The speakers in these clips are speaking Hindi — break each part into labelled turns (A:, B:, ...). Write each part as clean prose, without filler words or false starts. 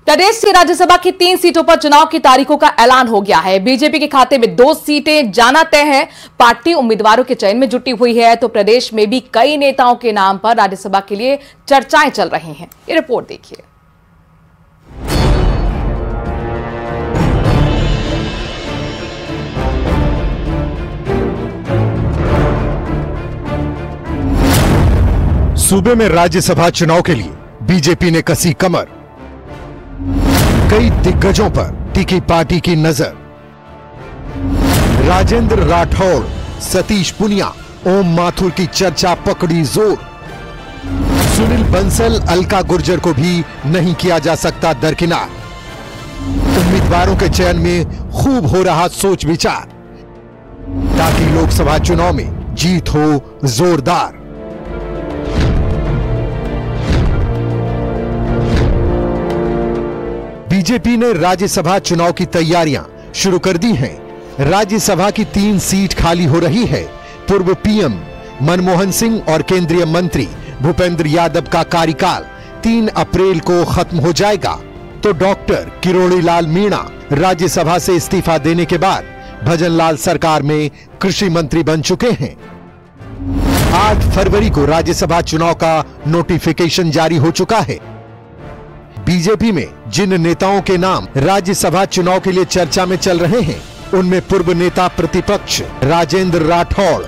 A: प्रदेश से राज्यसभा की 3 सीटों पर चुनाव की तारीखों का ऐलान हो गया है। बीजेपी के खाते में 2 सीटें जाना तय है। पार्टी उम्मीदवारों के चयन में जुटी हुई है, तो प्रदेश में भी कई नेताओं के नाम पर राज्यसभा के लिए चर्चाएं चल रही हैं। ये रिपोर्ट देखिए।
B: सूबे में राज्यसभा चुनाव के लिए बीजेपी ने कसी कमर। कई दिग्गजों पर टिकी पार्टी की नजर। राजेंद्र राठौड़, सतीश पुनिया, ओम माथुर की चर्चा पकड़ी जोर। सुनील बंसल, अलका गुर्जर को भी नहीं किया जा सकता दरकिनार। उम्मीदवारों के चयन में खूब हो रहा सोच विचार, ताकि लोकसभा चुनाव में जीत हो जोरदार। बीजेपी ने राज्यसभा चुनाव की तैयारियां शुरू कर दी हैं। राज्यसभा की 3 सीट खाली हो रही है। पूर्व पीएम मनमोहन सिंह और केंद्रीय मंत्री भूपेंद्र यादव का कार्यकाल 3 अप्रैल को खत्म हो जाएगा, तो डॉक्टर किरोड़ी लाल मीणा राज्यसभा से इस्तीफा देने के बाद भजनलाल सरकार में कृषि मंत्री बन चुके हैं। 8 फरवरी को राज्यसभा चुनाव का नोटिफिकेशन जारी हो चुका है। बीजेपी में जिन नेताओं के नाम राज्यसभा चुनाव के लिए चर्चा में चल रहे हैं, उनमें पूर्व नेता प्रतिपक्ष राजेंद्र राठौड़,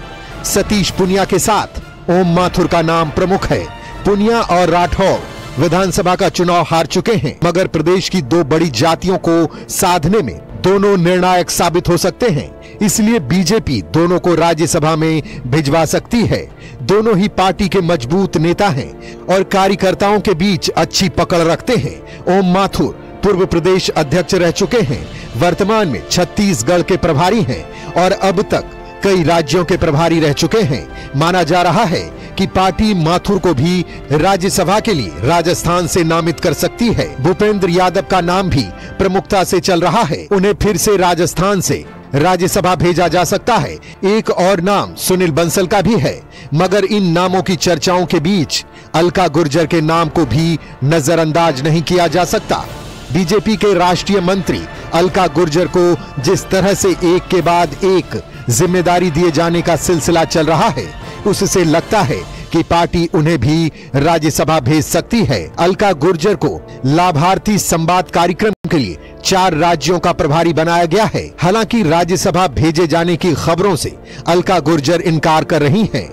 B: सतीश पुनिया के साथ ओम माथुर का नाम प्रमुख है। पुनिया और राठौड़ विधानसभा का चुनाव हार चुके हैं, मगर प्रदेश की 2 बड़ी जातियों को साधने में दोनों निर्णायक साबित हो सकते हैं। इसलिए बीजेपी दोनों को राज्यसभा में भिजवा सकती है। दोनों ही पार्टी के मजबूत नेता हैं और कार्यकर्ताओं के बीच अच्छी पकड़ रखते हैं। ओम माथुर पूर्व प्रदेश अध्यक्ष रह चुके हैं, वर्तमान में छत्तीसगढ़ के प्रभारी हैं और अब तक कई राज्यों के प्रभारी रह चुके हैं। माना जा रहा है कि पार्टी माथुर को भी राज्यसभा के लिए राजस्थान से नामित कर सकती है। भूपेंद्र यादव का नाम भी प्रमुखता से चल रहा है। उन्हें फिर से राजस्थान से राज्यसभा भेजा जा सकता है। एक और नाम सुनील बंसल का भी है, मगर इन नामों की चर्चाओं के बीच अलका गुर्जर के नाम को भी नजरअंदाज नहीं किया जा सकता। बीजेपी के राष्ट्रीय मंत्री अलका गुर्जर को जिस तरह से एक के बाद एक जिम्मेदारी दिए जाने का सिलसिला चल रहा है, उससे लगता है कि पार्टी उन्हें भी राज्यसभा भेज सकती है। अलका गुर्जर को लाभार्थी संवाद कार्यक्रम के लिए 4 राज्यों का प्रभारी बनाया गया है। हालांकि राज्यसभा भेजे जाने की खबरों से अलका गुर्जर इनकार कर रही हैं।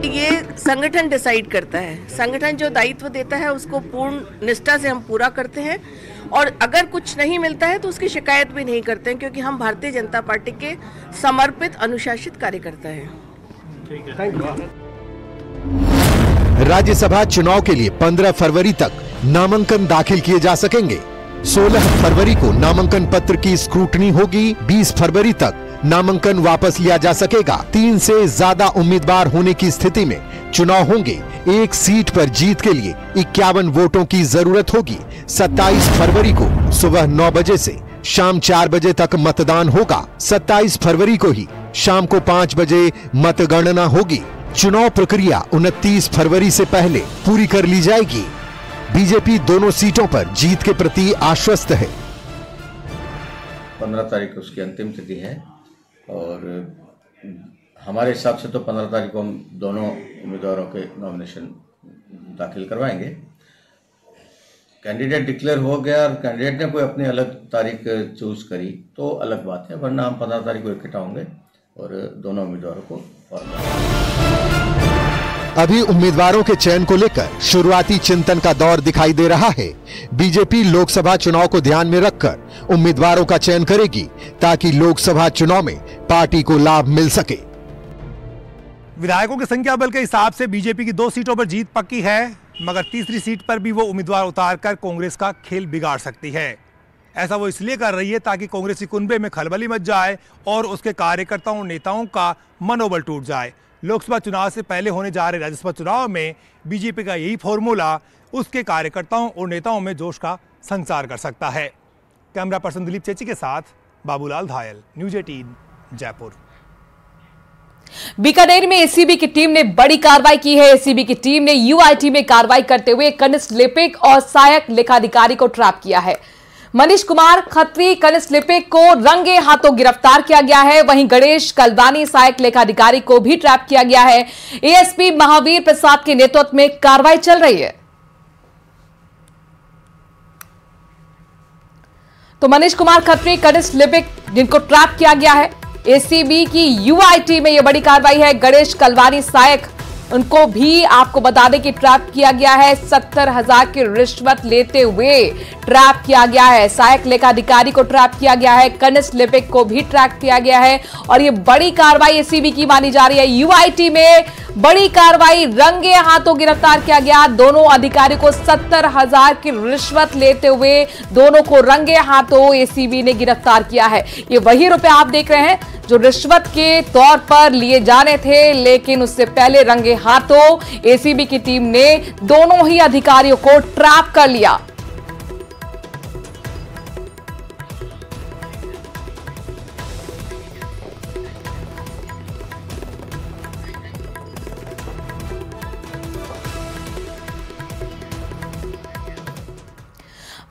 C: ये संगठन डिसाइड करता है। संगठन जो दायित्व देता है उसको पूर्ण निष्ठा से हम पूरा करते हैं, और अगर कुछ नहीं मिलता है तो उसकी शिकायत भी नहीं करते हैं, क्योंकि हम भारतीय जनता पार्टी के समर्पित अनुशासित कार्यकर्ता हैं।
B: राज्यसभा चुनाव के लिए 15 फरवरी तक नामांकन दाखिल किए जा सकेंगे। 16 फरवरी को नामांकन पत्र की स्क्रूटनी होगी। 20 फरवरी तक नामांकन वापस लिया जा सकेगा। 3 से ज्यादा उम्मीदवार होने की स्थिति में चुनाव होंगे। एक सीट पर जीत के लिए 51 वोटों की जरूरत होगी। 27 फरवरी को सुबह 9 बजे से शाम 4 बजे तक मतदान होगा। 27 फरवरी को ही शाम को 5 बजे मतगणना होगी। चुनाव प्रक्रिया 29 फरवरी से पहले पूरी कर ली जाएगी। बीजेपी दोनों सीटों पर जीत के प्रति आश्वस्त है।
D: 15 तारीख को उसकी अंतिम तिथि है और हमारे हिसाब से तो 15 तारीख को हम दोनों उम्मीदवारों के नॉमिनेशन दाखिल करवाएंगे। कैंडिडेट डिक्लेयर हो गया और कैंडिडेट ने कोई अपनी अलग तारीख चूज करी तो अलग बात है, वरना हम 15 तारीख को इकट्ठा होंगे और दोनों उम्मीदवारों को
B: अभी उम्मीदवारों के चयन को लेकर शुरुआती चिंतन का दौर दिखाई दे रहा है। बीजेपी लोकसभा चुनाव को ध्यान में रखकर उम्मीदवारों का चयन करेगी, ताकि लोकसभा चुनाव में पार्टी को लाभ मिल सके।
E: विधायकों की संख्या बल के हिसाब से बीजेपी की 2 सीटों पर जीत पक्की है, मगर तीसरी सीट पर भी वो उम्मीदवार उतारकर कांग्रेस का खेल बिगाड़ सकती है। ऐसा वो इसलिए कर रही है ताकि कांग्रेसी कुनबे में खलबली मच जाए और उसके कार्यकर्ताओं नेताओं का मनोबल टूट जाए। लोकसभा चुनाव से पहले होने जा रहे राज्यसभा चुनाव में बीजेपी का यही फॉर्मूला उसके कार्यकर्ताओं और नेताओं में जोश का संचार कर सकता है। कैमरा पर्सन दिलीप चेची के साथ बाबूलाल धायल, न्यूज़ 18 जयपुर।
A: बीकानेर में एसीबी की टीम ने बड़ी कार्रवाई की है। एसीबी की टीम ने यूआईटी में कार्रवाई करते हुए कनिष्ठ लिपिक और सहायक लेखाधिकारी को ट्रैप किया है। मनीष कुमार खत्री कनिष्ठ लिपिक को रंगे हाथों गिरफ्तार किया गया है। वहीं गणेश कलवानी सहायक लेखाधिकारी को भी ट्रैप किया गया है। एएसपी महावीर प्रसाद के नेतृत्व में कार्रवाई चल रही है। तो मनीष कुमार खत्री कनिष्ठ लिपिक जिनको ट्रैप किया गया है, एसीबी की यूआईटी में यह बड़ी कार्रवाई है। गणेश कलवानी सहायक उनको भी आपको बता दें कि ट्रैप किया गया है। 70,000 की रिश्वत लेते हुए ट्रैप किया गया है। सहायक लेखाधिकारी को ट्रैप किया गया है, कनिष्ठ लिपिक को भी ट्रैप किया गया है और ये बड़ी कार्रवाई एसीबी की मानी जा रही है। यूआईटी में बड़ी कार्रवाई, रंगे हाथों गिरफ्तार किया गया। दोनों अधिकारी को 70,000 की रिश्वत लेते हुए दोनों को रंगे हाथों एसीबी ने गिरफ्तार किया है। ये वही रुपए आप देख रहे हैं जो रिश्वत के तौर पर लिए जाने थे, लेकिन उससे पहले रंगे हाथों एसीबी की टीम ने दोनों ही अधिकारियों को ट्रैप कर लिया।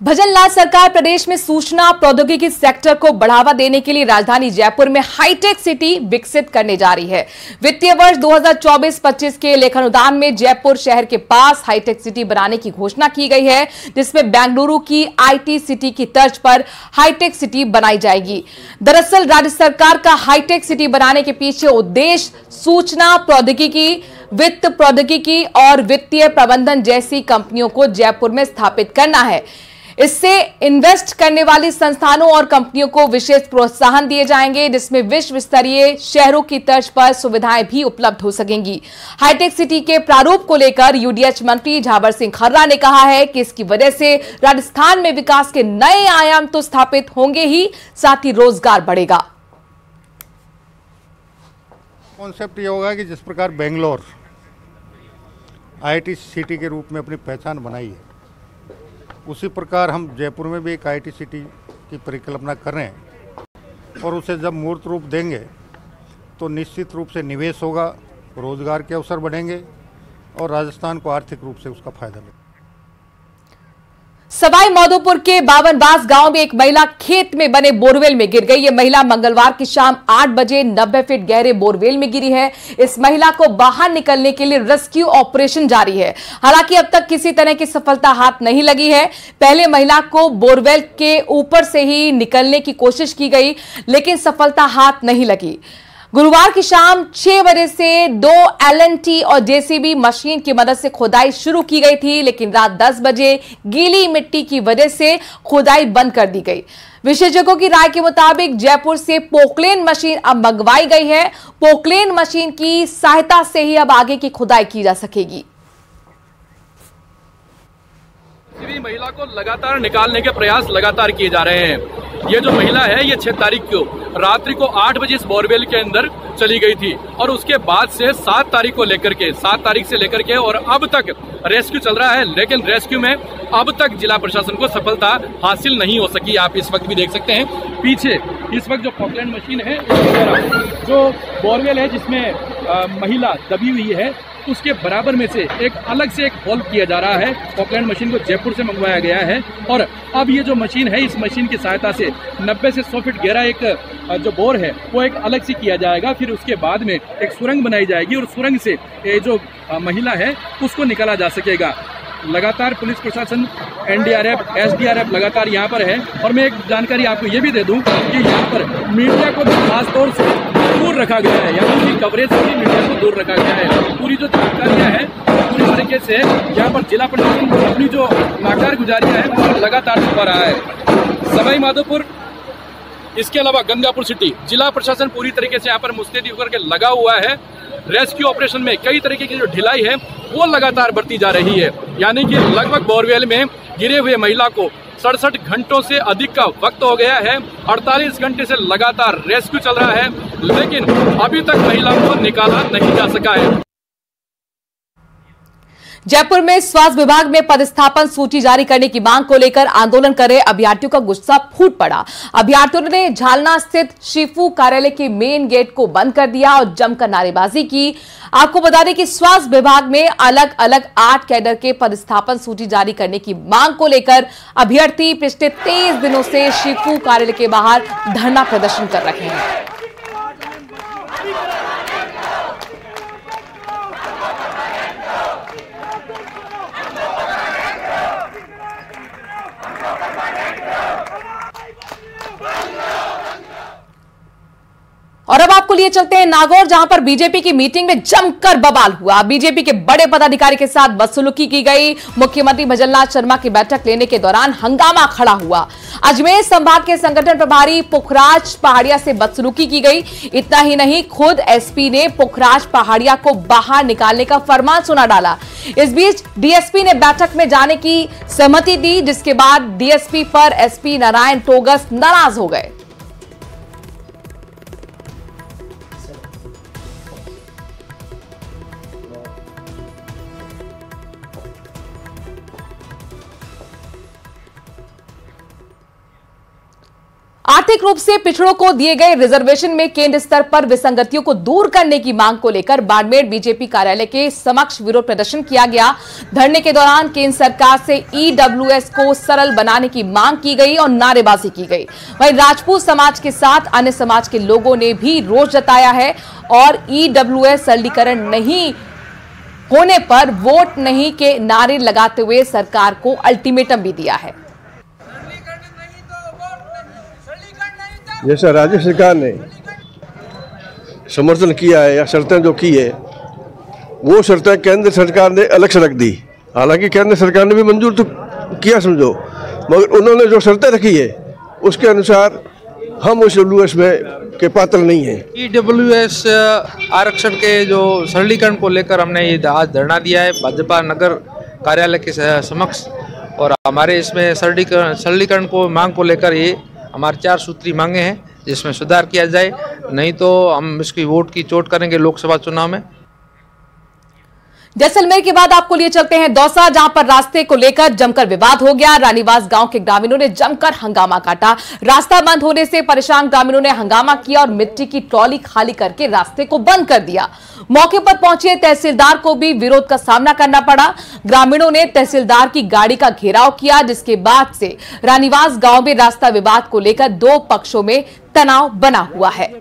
A: भजनलाल सरकार प्रदेश में सूचना प्रौद्योगिकी सेक्टर को बढ़ावा देने के लिए राजधानी जयपुर में हाईटेक सिटी विकसित करने जा रही है। वित्तीय वर्ष 2024-25 के लेखानुदान में जयपुर शहर के पास हाईटेक सिटी बनाने की घोषणा की गई है, जिसमें बेंगलुरु की आईटी सिटी की तर्ज पर हाईटेक सिटी बनाई जाएगी। दरअसल राज्य सरकार का हाईटेक सिटी बनाने के पीछे उद्देश्य सूचना प्रौद्योगिकी, वित्त प्रौद्योगिकी और वित्तीय प्रबंधन जैसी कंपनियों को जयपुर में स्थापित करना है। इससे इन्वेस्ट करने वाली संस्थानों और कंपनियों को विशेष प्रोत्साहन दिए जाएंगे, जिसमें विश्व स्तरीय शहरों की तर्ज पर सुविधाएं भी उपलब्ध हो सकेंगी। हाईटेक सिटी के प्रारूप को लेकर यूडीएच मंत्री झावर सिंह खर्रा ने कहा है कि इसकी वजह से राजस्थान में विकास के नए आयाम तो स्थापित होंगे ही, साथ ही रोजगार बढ़ेगा।
F: कॉन्सेप्ट ये होगा कि जिस प्रकार बेंगलोर आईटी सिटी के रूप में अपनी पहचान बनाई है, उसी प्रकार हम जयपुर में भी एक आईटी सिटी की परिकल्पना कर रहे हैं और उसे जब मूर्त रूप देंगे तो निश्चित रूप से निवेश होगा, रोजगार के अवसर बढ़ेंगे और राजस्थान को आर्थिक रूप से उसका फायदा मिलेगा।
A: सवाई माधोपुर के बावनबास गांव में एक महिला खेत में बने बोरवेल में गिर गई। यह महिला मंगलवार की शाम 8 बजे 90 फीट गहरे बोरवेल में गिरी है। इस महिला को बाहर निकलने के लिए रेस्क्यू ऑपरेशन जारी है। हालांकि अब तक किसी तरह की सफलता हाथ नहीं लगी है। पहले महिला को बोरवेल के ऊपर से ही निकलने की कोशिश की गई, लेकिन सफलता हाथ नहीं लगी। गुरुवार की शाम 6 बजे से 2 एलएनटी और जेसीबी मशीन की मदद से खुदाई शुरू की गई थी, लेकिन रात 10 बजे गीली मिट्टी की वजह से खुदाई बंद कर दी गई। विशेषज्ञों की राय के मुताबिक जयपुर से पोकलेन मशीन अब मंगवाई गई है। पोकलेन मशीन की सहायता से ही अब आगे की खुदाई की जा सकेगी।
G: किसी भी महिला को लगातार निकालने के प्रयास लगातार किए जा रहे हैं। ये जो महिला है ये 6 तारीख को रात्रि को 8 बजे इस बोरवेल के अंदर चली गई थी और उसके बाद से 7 तारीख से लेकर के और अब तक रेस्क्यू चल रहा है, लेकिन रेस्क्यू में अब तक जिला प्रशासन को सफलता हासिल नहीं हो सकी। आप इस वक्त भी देख सकते हैं पीछे इस वक्त जो पोकलैंड मशीन है, जो बोरवेल है जिसमें महिला दबी हुई है, उसके बराबर में से एक अलग से एक होल किया जा रहा है। पोकलैंड मशीन को जयपुर से मंगवाया गया है और अब ये जो मशीन है, इस मशीन की सहायता से 90 से 100 फीट गहरा एक जो बोर है वो एक अलग से किया जाएगा। फिर उसके बाद में एक सुरंग बनाई जाएगी और सुरंग से ये जो महिला है उसको निकाला जा सकेगा। लगातार पुलिस प्रशासन, एनडीआरएफ, एसडीआरएफ लगातार यहाँ पर है। और मैं एक जानकारी आपको ये भी दे दूं कि यहाँ पर मीडिया को भी खासतौर से दूर रखा गया है, यहाँ की कवरेज से भी मीडिया को दूर रखा गया है। पूरी जो जानकारियाँ हैं पूरी तरीके से यहाँ पर जिला प्रशासन अपनी जो नाकार गुजारियाँ है वो लगातार छुपा रहा है। सवाई माधोपुर, इसके अलावा गंगापुर सिटी, जिला प्रशासन पूरी तरीके से यहाँ पर मुस्तैदी होकर के लगा हुआ है। रेस्क्यू ऑपरेशन में कई तरीके की जो ढिलाई है वो लगातार बढ़ती जा रही है, यानी कि लगभग बोरवेल में गिरे हुए महिला को 67 घंटों से अधिक का वक्त हो गया है। 48 घंटे से लगातार रेस्क्यू चल रहा है, लेकिन अभी तक महिला को निकाला नहीं जा सका है।
A: जयपुर में स्वास्थ्य विभाग में पदस्थापन सूची जारी करने की मांग को लेकर आंदोलन कर रहे अभ्यर्थियों का गुस्सा फूट पड़ा। अभ्यर्थियों ने झालना स्थित शिफू कार्यालय के मेन गेट को बंद कर दिया और जमकर नारेबाजी की। आपको बता दें कि स्वास्थ्य विभाग में अलग अलग 8 कैडर के पदस्थापन सूची जारी करने की मांग को लेकर अभ्यर्थी पिछले 23 दिनों से शिफू कार्यालय के बाहर धरना प्रदर्शन कर रहे हैं। और अब आपको लिए चलते हैं नागौर, जहां पर बीजेपी की मीटिंग में जमकर बवाल हुआ। बीजेपी के बड़े पदाधिकारी के साथ बदसलूकी की गई। मुख्यमंत्री भजनलाल शर्मा की बैठक लेने के दौरान हंगामा खड़ा हुआ। अजमेर संभाग के संगठन प्रभारी पुखराज पहाड़िया से बदसलूकी की गई। इतना ही नहीं, खुद एसपी ने पुखराज पहाड़िया को बाहर निकालने का फरमान सुना डाला। इस बीच डीएसपी ने बैठक में जाने की सहमति दी, जिसके बाद डीएसपी पर एसपी नारायण टोगस नाराज हो गए। आर्थिक रूप से पिछड़ों को दिए गए रिजर्वेशन में केंद्र स्तर पर विसंगतियों को दूर करने की मांग को लेकर बाड़मेर बीजेपी कार्यालय के समक्ष विरोध प्रदर्शन किया गया। धरने के दौरान केंद्र सरकार से ईडब्ल्यूएस को सरल बनाने की मांग की गई और नारेबाजी की गई। वहीं राजपूत समाज के साथ अन्य समाज के लोगों ने भी रोष जताया है और ईडब्ल्यूएस सरलीकरण नहीं होने पर वोट नहीं के नारे लगाते हुए सरकार को अल्टीमेटम भी दिया है।
H: जैसा राज्य सरकार ने समर्थन किया है या शर्तें जो की है, वो शर्तें केंद्र सरकार ने अलग से रख दी। हालांकि केंद्र सरकार ने भी मंजूर तो किया समझो, मगर उन्होंने जो शर्तें रखी है उसके अनुसार हम उस ईडब्ल्यूएस में के पात्र नहीं हैं।
I: ईडब्ल्यूएस आरक्षण के जो सरलीकरण को लेकर हमने ये आज धरना दिया है भाजपा नगर कार्यालय के समक्ष, और हमारे इसमें सरलीकरण को मांग को लेकर ये हमारे 4 सूत्री मांगे हैं, जिसमें सुधार किया जाए, नहीं तो हम इसकी वोट की चोट करेंगे लोकसभा चुनाव में।
A: जैसलमेर के बाद आपको लिए चलते हैं दौसा, जहां पर रास्ते को लेकर जमकर विवाद हो गया। रानीवास गांव के ग्रामीणों ने जमकर हंगामा काटा। रास्ता बंद होने से परेशान ग्रामीणों ने हंगामा किया और मिट्टी की ट्रॉली खाली करके रास्ते को बंद कर दिया। मौके पर पहुंचे तहसीलदार को भी विरोध का सामना करना पड़ा। ग्रामीणों ने तहसीलदार की गाड़ी का घेराव किया, जिसके बाद से रानीवास गांव में रास्ता विवाद को लेकर 2 पक्षों में तनाव बना हुआ है।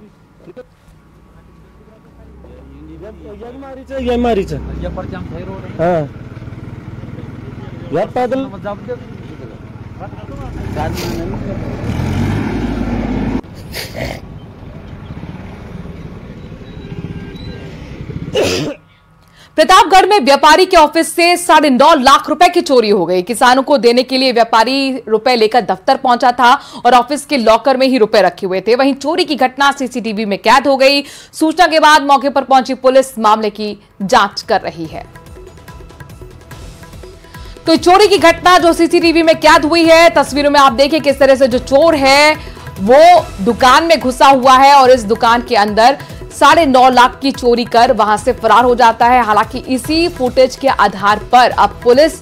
A: प्रतापगढ़ में व्यापारी के ऑफिस से 9.5 लाख रुपए की चोरी हो गई। किसानों को देने के लिए व्यापारी रुपए लेकर दफ्तर पहुंचा था और ऑफिस के लॉकर में ही रुपए रखे हुए थे। वहीं चोरी की घटना सीसीटीवी में कैद हो गई। सूचना के बाद मौके पर पहुंची पुलिस मामले की जांच कर रही है। तो चोरी की घटना जो सीसीटीवी में कैद हुई है, तस्वीरों में आप देखिए किस तरह से जो चोर है वो दुकान में घुसा हुआ है और इस दुकान के अंदर 9.5 लाख की चोरी कर वहां से फरार हो जाता है। हालांकि इसी फुटेज के आधार पर अब पुलिस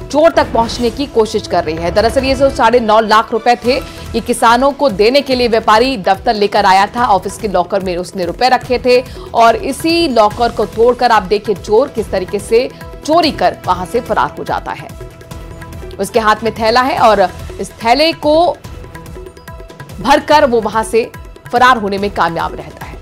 A: चोर तक पहुंचने की कोशिश कर रही है। दरअसल ये जो 9.5 लाख रुपए थे, ये किसानों को देने के लिए व्यापारी दफ्तर लेकर आया था। ऑफिस के लॉकर में उसने रुपए रखे थे और इसी लॉकर को तोड़कर आप देखिए चोर किस तरीके से चोरी कर वहां से फरार हो जाता है। उसके हाथ में थैला है और इस थैले को भरकर वो वहां से फरार होने में कामयाब रहता है।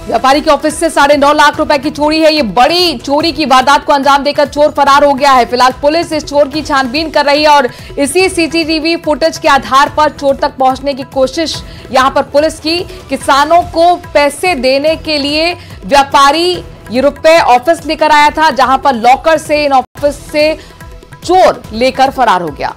A: व्यापारी के ऑफिस से 9.5 लाख रुपए की चोरी है। ये बड़ी चोरी की वारदात को अंजाम देकर चोर फरार हो गया है। फिलहाल पुलिस इस चोर की छानबीन कर रही है और इसी सीसीटीवी फुटेज के आधार पर चोर तक पहुंचने की कोशिश यहां पर पुलिस की। किसानों को पैसे देने के लिए व्यापारी ये रुपए ऑफिस लेकर आया था, जहां पर लॉकर से इन ऑफिस से चोर लेकर फरार हो गया।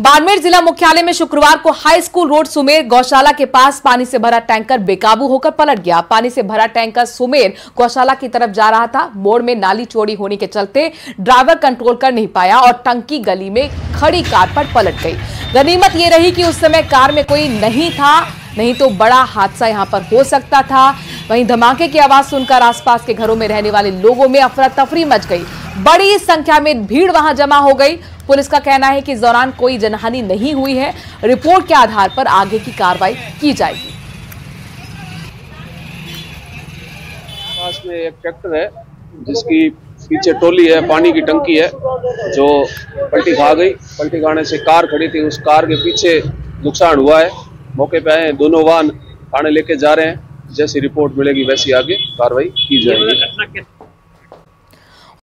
A: बाड़मेर जिला मुख्यालय में शुक्रवार को हाई स्कूल रोड सुमेर गौशाला के पास पानी से भरा टैंकर बेकाबू होकर पलट गया। पानी से भरा टैंकर सुमेर गौशाला की तरफ जा रहा था। मोड़ में नाली चौड़ी होने के चलते ड्राइवर कंट्रोल कर नहीं पाया और टंकी गली में खड़ी कार पर पलट गई। गनीमत ये रही कि उस समय कार में कोई नहीं था, नहीं तो बड़ा हादसा यहां पर हो सकता था। वहीं धमाके की आवाज सुनकर आसपास के घरों में रहने वाले लोगों में अफरा तफरी मच गई। बड़ी संख्या में भीड़ वहां जमा हो गई। पुलिस का कहना है कि इस दौरान कोई जनहानि नहीं हुई है। रिपोर्ट के आधार पर आगे की कार्रवाई की जाएगी।
J: पास में एक ट्रैक्टर है जिसकी पीछे टोली है, पानी की टंकी है जो पलटी खा गई। पलटी खाने से कार खड़ी थी, उस कार के पीछे नुकसान हुआ है। मौके पे आए, दोनों वाहन थाने लेके जा रहे हैं। जैसी रिपोर्ट मिलेगी वैसी आगे कार्रवाई की जाएगी।